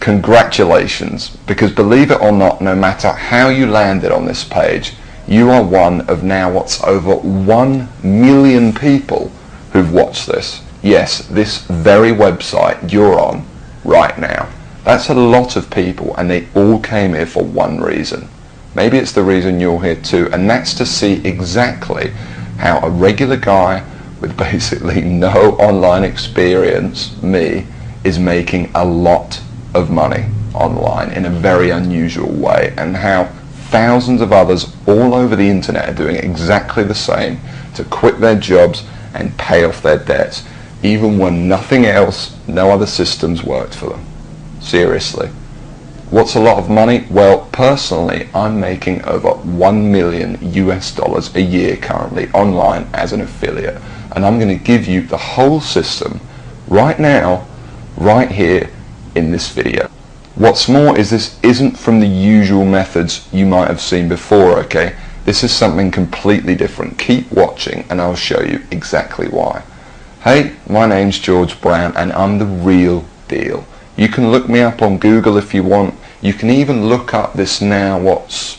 congratulations, because believe it or not, no matter how you landed on this page, you are one of now what's over 1 million people who've watched this. Yes, this very website you're on right now. That's a lot of people, and they all came here for one reason. Maybe it's the reason you're here too, and that's to see exactly how a regular guy with basically no online experience, me, is making a lot of money online in a very unusual way, and how thousands of others all over the internet are doing exactly the same to quit their jobs and pay off their debts, even when nothing else, no other systems worked for them. Seriously. What's a lot of money? Well, personally, I'm making over $1 million US a year currently online as an affiliate, and I'm going to give you the whole system right now, right here in this video. What's more is this isn't from the usual methods you might have seen before, okay? This is something completely different. Keep watching and I'll show you exactly why. Hey, my name's George Brown and I'm the real deal. You can look me up on Google if you want. You can even look up this now what's,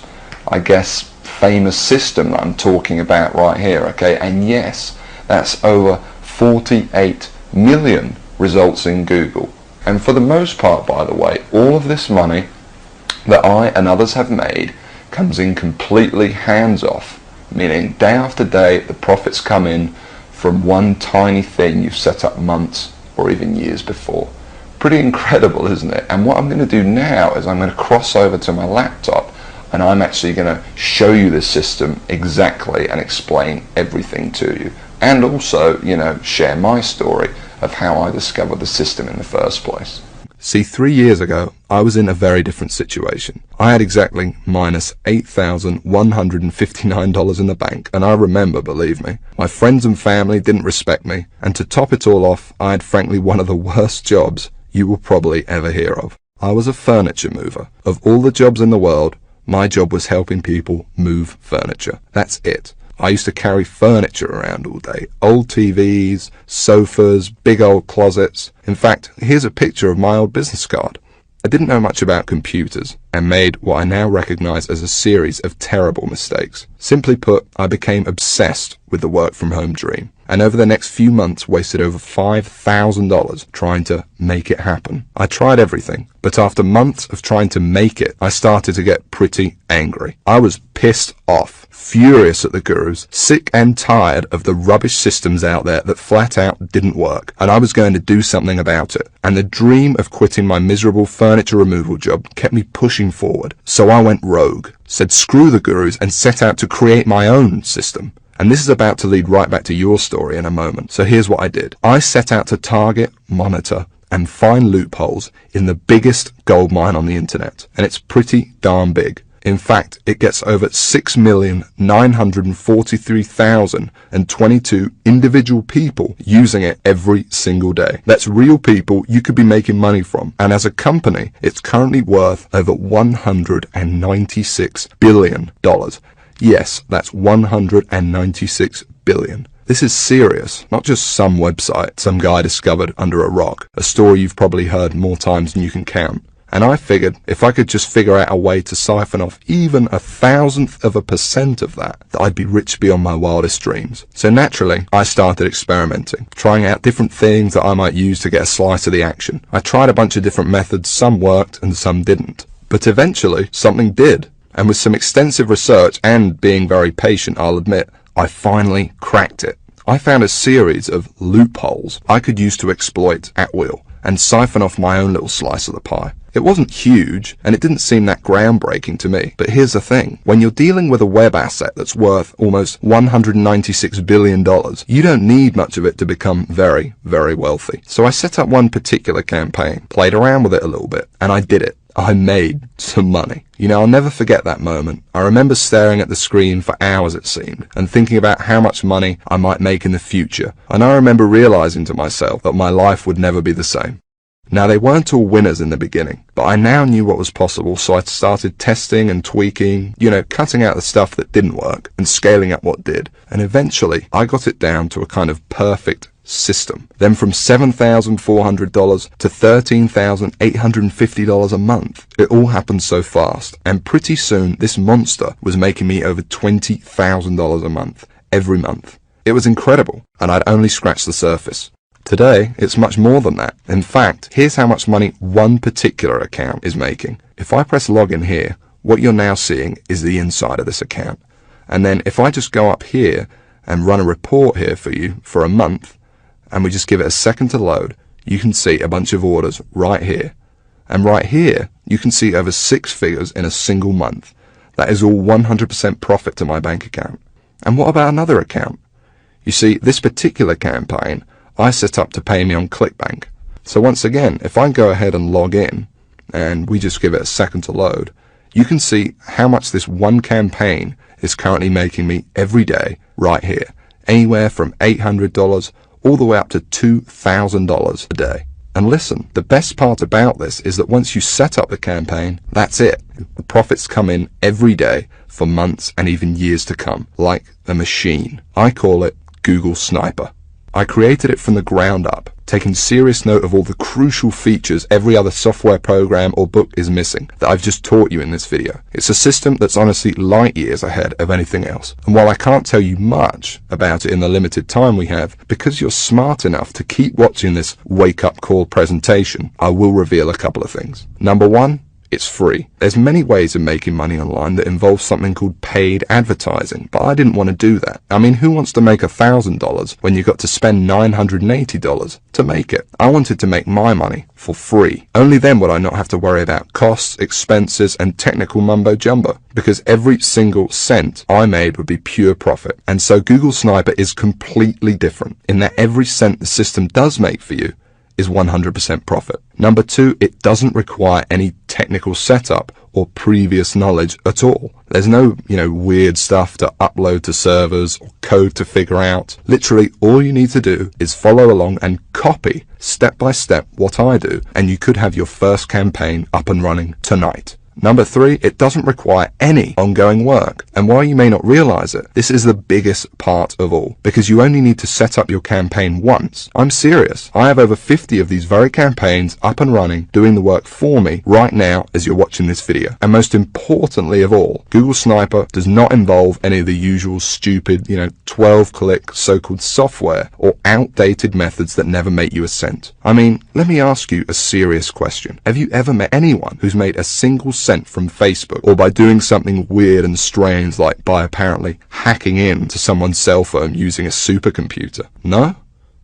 I guess, famous system that I'm talking about right here, okay? And yes, that's over 48 million results in Google. And for the most part, by the way, all of this money that I and others have made comes in completely hands-off, meaning day after day the profits come in from one tiny thing you've set up months or even years before. Pretty incredible, isn't it? And what I'm going to do now is I'm going to cross over to my laptop and I'm actually going to show you this system exactly and explain everything to you. And also, you know, share my story of how I discovered the system in the first place. See, 3 years ago, I was in a very different situation. I had exactly minus $8,159 in the bank, and I remember, believe me, my friends and family didn't respect me, and to top it all off, I had frankly one of the worst jobs you will probably ever hear of. I was a furniture mover. Of all the jobs in the world, my job was helping people move furniture. That's it. I used to carry furniture around all day. Old TVs, sofas, big old closets. In fact, here's a picture of my old business card. I didn't know much about computers and made what I now recognize as a series of terrible mistakes. Simply put, I became obsessed with the work from home dream, and over the next few months wasted over $5,000 trying to make it happen. I tried everything, but after months of trying to make it, I started to get pretty angry. I was pissed off, furious at the gurus, sick and tired of the rubbish systems out there that flat out didn't work, and I was going to do something about it. And the dream of quitting my miserable furniture removal job kept me pushing forward. So I went rogue, said screw the gurus, and set out to create my own system. And this is about to lead right back to your story in a moment. So here's what I did. I set out to target, monitor, and find loopholes in the biggest goldmine on the internet. And it's pretty darn big. In fact, it gets over 6,943,022 individual people using it every single day. That's real people you could be making money from. And as a company, it's currently worth over $196 billion. Yes, that's 196 billion. This is serious, not just some website some guy discovered under a rock, a story you've probably heard more times than you can count. And I figured if I could just figure out a way to siphon off even 0.001% of that, I'd be rich beyond my wildest dreams. So naturally, I started experimenting, trying out different things that I might use to get a slice of the action. I tried a bunch of different methods, some worked and some didn't. But eventually, something did. And with some extensive research and being very patient, I'll admit, I finally cracked it. I found a series of loopholes I could use to exploit at will and siphon off my own little slice of the pie. It wasn't huge, and it didn't seem that groundbreaking to me. But here's the thing. When you're dealing with a web asset that's worth almost $196 billion, you don't need much of it to become very, very wealthy. So I set up one particular campaign, played around with it a little bit, and I did it. I made some money. You know, I'll never forget that moment. I remember staring at the screen for hours, it seemed, and thinking about how much money I might make in the future. And I remember realizing to myself that my life would never be the same. Now, they weren't all winners in the beginning, but I now knew what was possible, so I started testing and tweaking, you know, cutting out the stuff that didn't work and scaling up what did. And eventually, I got it down to a kind of perfect system. Then from $7,400 to $13,850 a month. It all happened so fast, and pretty soon this monster was making me over $20,000 a month, every month. It was incredible, and I'd only scratched the surface. Today, it's much more than that. In fact, here's how much money one particular account is making. If I press login here, what you're now seeing is the inside of this account. And then if I just go up here and run a report here for you for a month, and we just give it a second to load, you can see a bunch of orders right here. And right here, you can see over 6 figures in a single month. That is all 100% profit to my bank account. And what about another account? You see, this particular campaign, I set up to pay me on ClickBank. So once again, if I go ahead and log in, and we just give it a second to load, you can see how much this one campaign is currently making me every day right here. Anywhere from $800 all the way up to $2,000 a day. And listen, the best part about this is that once you set up the campaign, that's it. The profits come in every day for months and even years to come, like a machine. I call it Google Sniper. I created it from the ground up, taking serious note of all the crucial features every other software program or book is missing that I've just taught you in this video. It's a system that's honestly light years ahead of anything else. And while I can't tell you much about it in the limited time we have, because you're smart enough to keep watching this wake-up call presentation, I will reveal a couple of things. Number one, it's free. There's many ways of making money online that involve something called paid advertising, but I didn't want to do that. I mean, who wants to make $1,000 when you got to spend $980 to make it? I wanted to make my money for free. Only then would I not have to worry about costs, expenses, and technical mumbo jumbo, because every single cent I made would be pure profit. And so Google Sniper is completely different in that every cent the system does make for you is 100% profit. Number two, it doesn't require any technical setup or previous knowledge at all. There's no, weird stuff to upload to servers or code to figure out. Literally, all you need to do is follow along and copy step by step what I do, and you could have your first campaign up and running tonight. Number three, it doesn't require any ongoing work. And while you may not realize it, this is the biggest part of all, because you only need to set up your campaign once. I'm serious. I have over 50 of these very campaigns up and running, doing the work for me right now as you're watching this video. And most importantly of all, Google Sniper does not involve any of the usual stupid, 12-click so-called software or outdated methods that never make you a cent. I mean, let me ask you a serious question. Have you ever met anyone who's made a single cent from Facebook, or by doing something weird and strange like by apparently hacking into someone's cell phone using a supercomputer? No?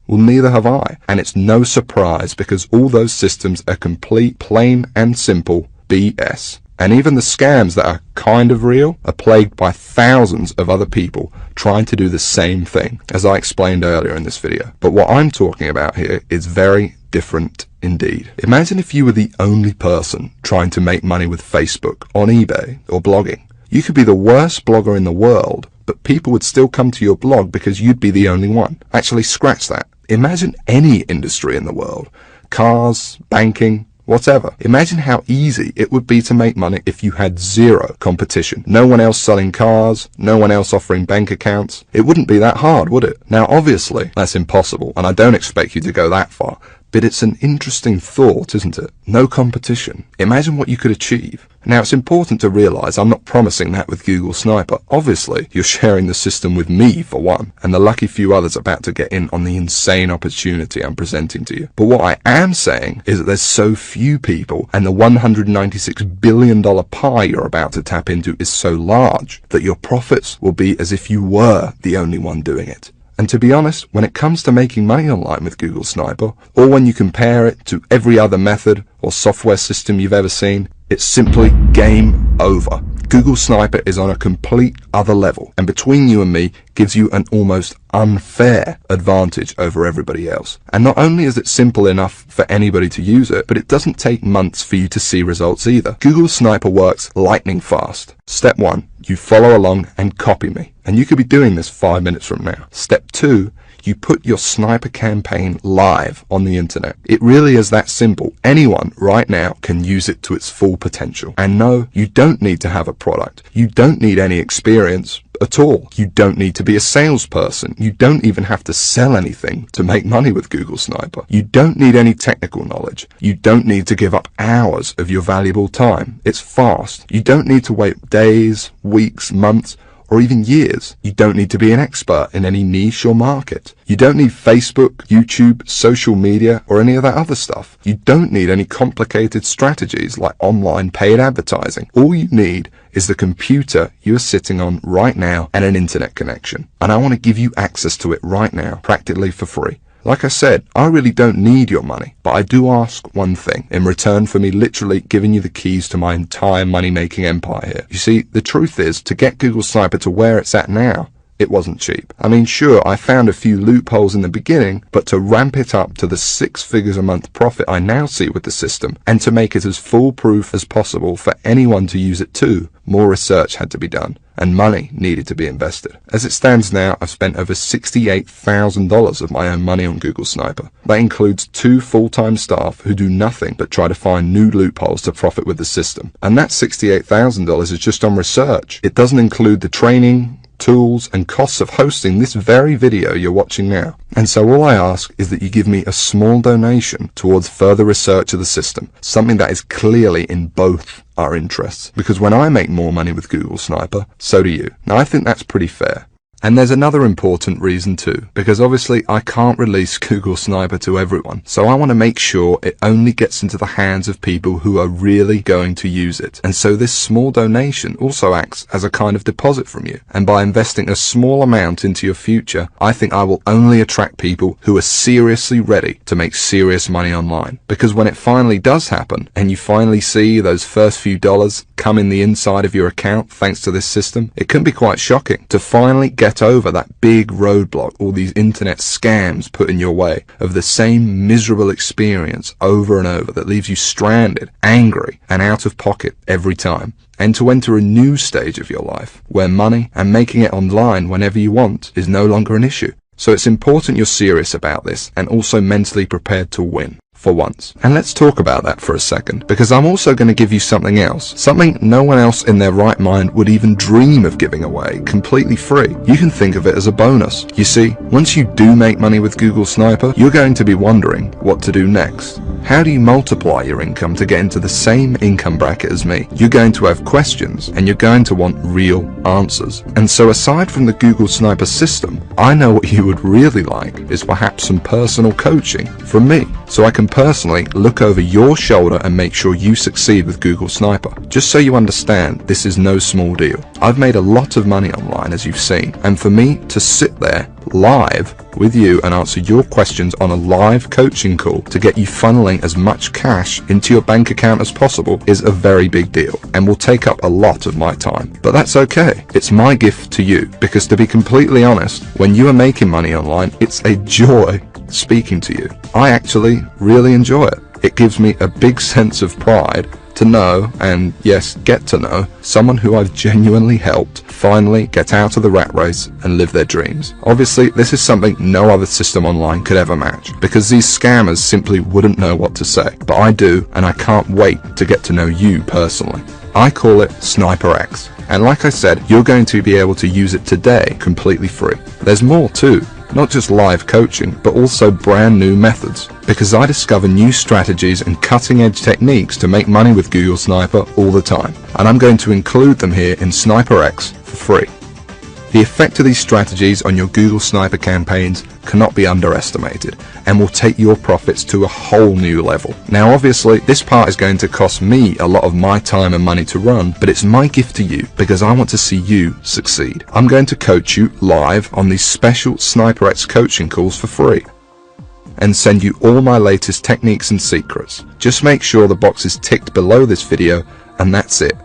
Well, neither have I. And it's no surprise, because all those systems are complete, plain and simple BS. And even the scams that are kind of real are plagued by thousands of other people trying to do the same thing, as I explained earlier in this video. But what I'm talking about here is very different indeed. Imagine if you were the only person trying to make money with Facebook, on eBay, or blogging. You could be the worst blogger in the world, but people would still come to your blog because you'd be the only one. Actually, scratch that. Imagine any industry in the world. Cars, banking, whatever. Imagine how easy it would be to make money if you had zero competition. No one else selling cars, no one else offering bank accounts. It wouldn't be that hard, would it? Now, obviously, that's impossible, and I don't expect you to go that far. But it's an interesting thought, isn't it? No competition. Imagine what you could achieve. Now, it's important to realize I'm not promising that with Google Sniper. Obviously, you're sharing the system with me, for one, and the lucky few others about to get in on the insane opportunity I'm presenting to you. But what I am saying is that there's so few people, and the $196 billion pie you're about to tap into is so large, that your profits will be as if you were the only one doing it. And to be honest, when it comes to making money online with Google Sniper, or when you compare it to every other method or software system you've ever seen, it's simply game over. Google Sniper is on a complete other level, and between you and me gives you an almost unfair advantage over everybody else. And not only is it simple enough for anybody to use it, but it doesn't take months for you to see results either. Google Sniper works lightning fast. Step 1, you follow along and copy me. And you could be doing this 5 minutes from now. Step 2, you put your sniper campaign live on the internet. It really is that simple. Anyone right now can use it to its full potential. And no, you don't need to have a product. You don't need any experience at all. You don't need to be a salesperson. You don't even have to sell anything to make money with Google Sniper. You don't need any technical knowledge. You don't need to give up hours of your valuable time. It's fast. You don't need to wait days, weeks, months, or even years. You don't need to be an expert in any niche or market. You don't need Facebook, YouTube, social media, or any of that other stuff. You don't need any complicated strategies like online paid advertising. All you need is the computer you are sitting on right now and an internet connection. And I want to give you access to it right now, practically for free. Like I said, I really don't need your money, but I do ask one thing in return for me literally giving you the keys to my entire money-making empire here. You see, the truth is, to get Google Sniper to where it's at now, it wasn't cheap. I mean, sure, I found a few loopholes in the beginning, but to ramp it up to the 6 figures a month profit I now see with the system, and to make it as foolproof as possible for anyone to use it too, more research had to be done, and money needed to be invested. As it stands now, I've spent over $68,000 of my own money on Google Sniper. That includes 2 full-time staff who do nothing but try to find new loopholes to profit with the system. And that $68,000 is just on research. It doesn't include the training, tools, and costs of hosting this very video you're watching now. And so all I ask is that you give me a small donation towards further research of the system, something that is clearly in both our interests. Because when I make more money with Google Sniper, so do you. Now I think that's pretty fair. And there's another important reason too, because obviously I can't release Google Sniper to everyone, so I want to make sure it only gets into the hands of people who are really going to use it. And so this small donation also acts as a kind of deposit from you, and by investing a small amount into your future, I think I will only attract people who are seriously ready to make serious money online. Because when it finally does happen, and you finally see those first few dollars come in the inside of your account thanks to this system, it can be quite shocking to finally get over that big roadblock all these internet scams put in your way of the same miserable experience over and over that leaves you stranded, angry, and out of pocket every time. And to enter a new stage of your life where money and making it online whenever you want is no longer an issue. So it's important you're serious about this and also mentally prepared to win. For once. And let's talk about that for a second, because I'm also going to give you something else, something no one else in their right mind would even dream of giving away completely free. You can think of it as a bonus. You see, once you do make money with Google Sniper, you're going to be wondering what to do next. How do you multiply your income to get into the same income bracket as me? You're going to have questions, and you're going to want real answers. And so aside from the Google Sniper system, I know what you would really like is perhaps some personal coaching from me, so I can personally look over your shoulder and make sure you succeed with Google Sniper. Just so you understand, this is no small deal. I've made a lot of money online, as you've seen, and for me to sit there live with you and answer your questions on a live coaching call to get you funneling as much cash into your bank account as possible is a very big deal and will take up a lot of my time. But that's okay. It's my gift to you, because to be completely honest, when you are making money online, it's a joy speaking to you. I actually really enjoy it. It gives me a big sense of pride to know, and yes, get to know, someone who I've genuinely helped finally get out of the rat race and live their dreams. Obviously, this is something no other system online could ever match, because these scammers simply wouldn't know what to say. But I do, and I can't wait to get to know you personally. I call it Sniper X. And like I said, you're going to be able to use it today completely free. There's more too. Not just live coaching, but also brand new methods. Because I discover new strategies and cutting edge techniques to make money with Google Sniper all the time. And I'm going to include them here in Sniper X for free. The effect of these strategies on your Google Sniper campaigns cannot be underestimated and will take your profits to a whole new level. Now obviously this part is going to cost me a lot of my time and money to run, but it's my gift to you because I want to see you succeed. I'm going to coach you live on these special Sniper X coaching calls for free and send you all my latest techniques and secrets. Just make sure the box is ticked below this video and that's it.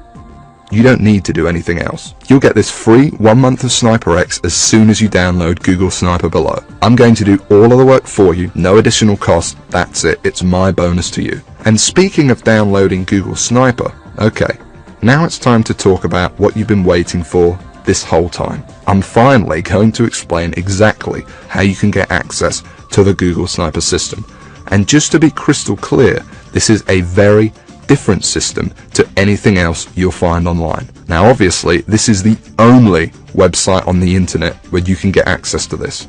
You don't need to do anything else. You'll get this free 1 month of Sniper X as soon as you download Google Sniper below. I'm going to do all of the work for you, no additional cost, that's it, it's my bonus to you. And speaking of downloading Google Sniper, okay, now it's time to talk about what you've been waiting for this whole time. I'm finally going to explain exactly how you can get access to the Google Sniper system. And just to be crystal clear, this is a very different system to anything else you'll find online. Now obviously this is the only website on the internet where you can get access to this.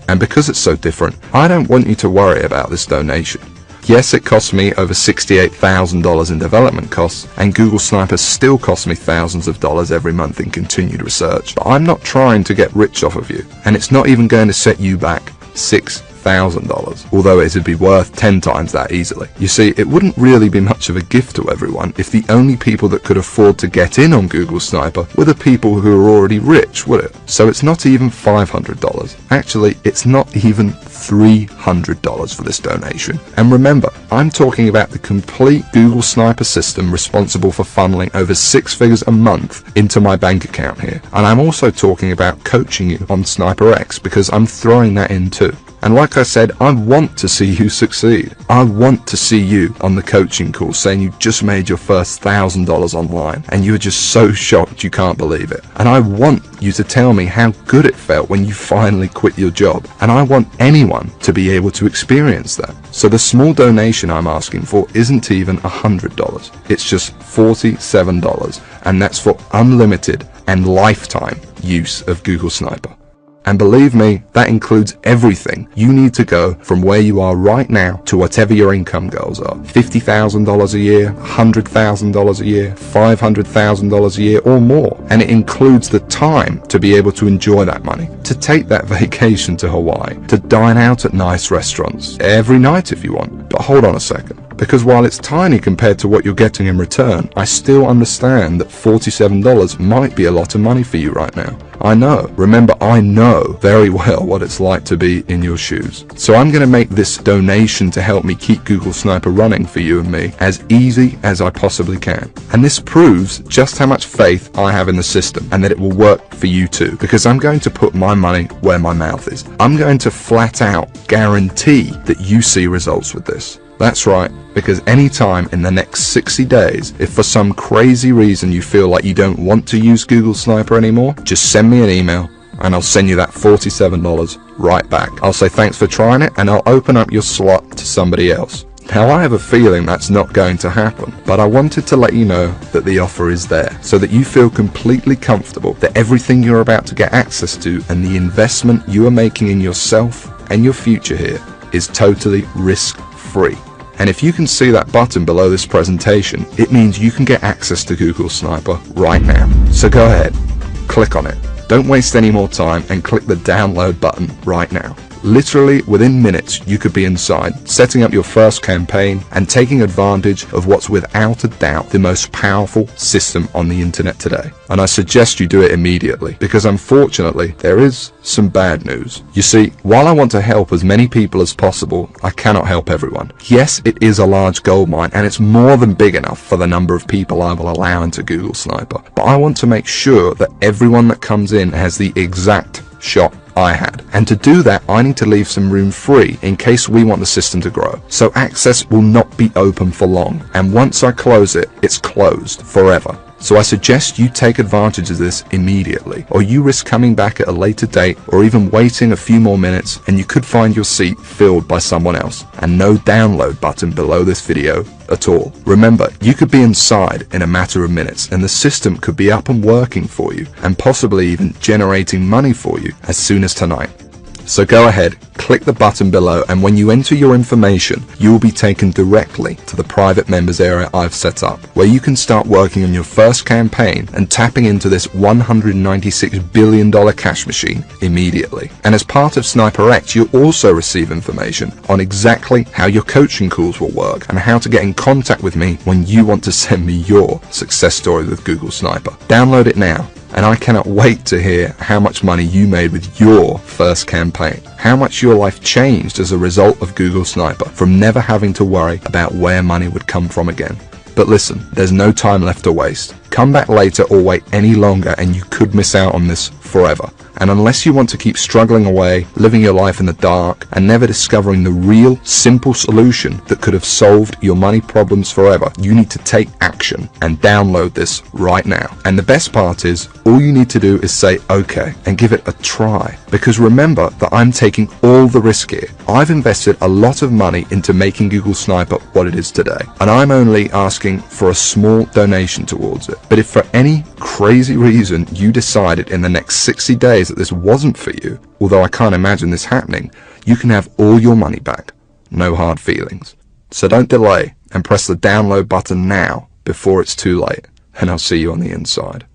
And because it's so different, I don't want you to worry about this donation. Yes, it cost me over $68,000 in development costs, and Google Sniper still costs me thousands of dollars every month in continued research. But I'm not trying to get rich off of you, and it's not even going to set you back $6,000, although it would be worth 10 times that easily. You see, it wouldn't really be much of a gift to everyone if the only people that could afford to get in on Google Sniper were the people who are already rich, would it? So it's not even $500. Actually, it's not even $300 for this donation. And remember, I'm talking about the complete Google Sniper system responsible for funneling over 6 figures a month into my bank account here. And I'm also talking about coaching you on Sniper X, because I'm throwing that in too. And like I said, I want to see you succeed. I want to see you on the coaching call saying you just made your first $1,000 online and you are just so shocked you can't believe it. And I want you to tell me how good it felt when you finally quit your job. And I want anyone to be able to experience that. So the small donation I'm asking for isn't even $100. It's just $47, and that's for unlimited and lifetime use of Google Sniper. And believe me, that includes everything. You need to go from where you are right now to whatever your income goals are. $50,000 a year, $100,000 a year, $500,000 a year or more. And it includes the time to be able to enjoy that money, to take that vacation to Hawaii, to dine out at nice restaurants every night if you want. But hold on a second. Because while it's tiny compared to what you're getting in return, I still understand that $47 might be a lot of money for you right now. I know. Remember, I know very well what it's like to be in your shoes. So I'm going to make this donation to help me keep Google Sniper running for you and me as easy as I possibly can. And this proves just how much faith I have in the system and that it will work for you too, because I'm going to put my money where my mouth is. I'm going to flat out guarantee that you see results with this. That's right, because anytime in the next 60 days, if for some crazy reason you feel like you don't want to use Google Sniper anymore, just send me an email and I'll send you that $47 right back. I'll say thanks for trying it and I'll open up your slot to somebody else. Now I have a feeling that's not going to happen, but I wanted to let you know that the offer is there so that you feel completely comfortable that everything you're about to get access to and the investment you are making in yourself and your future here is totally risk-free. And if you can see that button below this presentation, it means you can get access to Google Sniper right now. So go ahead, click on it. Don't waste any more time and click the download button right now. Literally within minutes you could be inside, setting up your first campaign and taking advantage of what's without a doubt the most powerful system on the internet today. And I suggest you do it immediately, because unfortunately there is some bad news. You see, while I want to help as many people as possible, I cannot help everyone. Yes, it is a large gold mine and it's more than big enough for the number of people I will allow into Google Sniper, but I want to make sure that everyone that comes in has the exact shot I had. And to do that, I need to leave some room free in case we want the system to grow. So access will not be open for long. And once I close it, it's closed forever. So I suggest you take advantage of this immediately, or you risk coming back at a later date or even waiting a few more minutes and you could find your seat filled by someone else. And no download button below this video at all. Remember, you could be inside in a matter of minutes and the system could be up and working for you and possibly even generating money for you as soon as tonight. So go ahead, click the button below, and when you enter your information, you will be taken directly to the private members area I've set up, where you can start working on your first campaign and tapping into this $196 billion cash machine immediately. And as part of Sniper X, you'll also receive information on exactly how your coaching calls will work and how to get in contact with me when you want to send me your success story with Google Sniper. Download it now. And I cannot wait to hear how much money you made with your first campaign. How much your life changed as a result of Google Sniper, from never having to worry about where money would come from again. But listen, there's no time left to waste. Come back later or wait any longer and you could miss out on this forever. And unless you want to keep struggling away, living your life in the dark, and never discovering the real, simple solution that could have solved your money problems forever, you need to take action and download this right now. And the best part is, all you need to do is say okay and give it a try. Because remember that I'm taking all the risk here. I've invested a lot of money into making Google Sniper what it is today, and I'm only asking for a small donation towards it. But if for any crazy reason you decided in the next 60 days that this wasn't for you, although I can't imagine this happening, you can have all your money back. No hard feelings. So don't delay and press the download button now before it's too late, and I'll see you on the inside.